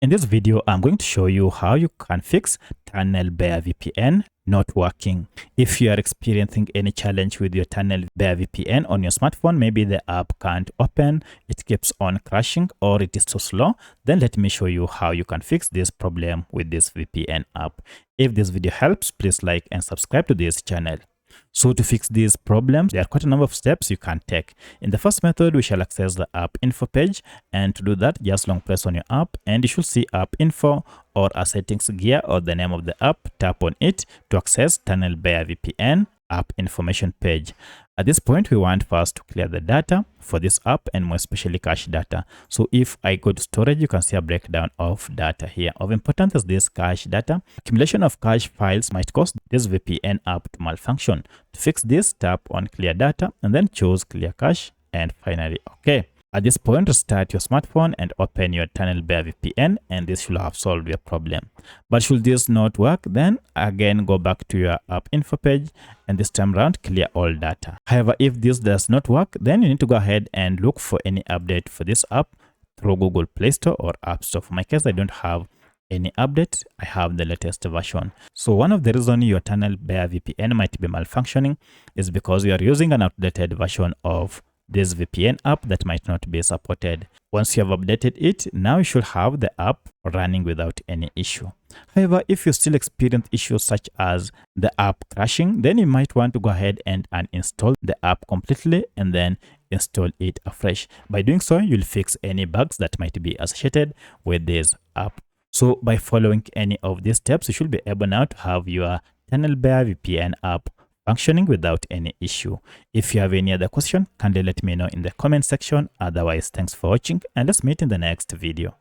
In this video, I'm going to show you how you can fix TunnelBear VPN not working. If you are experiencing any challenge with your TunnelBear VPN on your smartphone, maybe the app can't open, it keeps on crashing, or it is too slow, then let me show you how you can fix this problem with this VPN app. If this video helps, please like and subscribe to this channel. So to fix these problems, there are quite a number of steps you can take. In the first method, we shall access the app info page, and to do that, just long press on your app and you should see app info or a settings gear or the name of the app. Tap on it to access TunnelBear VPN app information page. At this point, we want first to clear the data for this app and more especially cache data. So if I go to storage, you can see a breakdown of data here. Of importance is this cache data. Accumulation of cache files might cause this VPN app to malfunction. To fix this, tap on clear data and then choose clear cache and finally OK. At this point, restart your smartphone and open your TunnelBear VPN, and this should have solved your problem. But should this not work, then again go back to your app info page and this time around clear all data. However, if this does not work, then you need to go ahead and look for any update for this app through Google Play Store or App Store. For my case, I don't have any update. I have the latest version. So one of the reasons your TunnelBear VPN might be malfunctioning is because you are using an outdated version of this VPN app that might not be supported. Once you have updated it, now you should have the app running without any issue. However, if you still experience issues such as the app crashing, then you might want to go ahead and uninstall the app completely and then install it afresh. By doing so, you'll fix any bugs that might be associated with this app. So by following any of these steps, you should be able now to have your TunnelBear VPN app functioning without any issue. If you have any other question, kindly let me know in the comment section. Otherwise, thanks for watching and let's meet in the next video.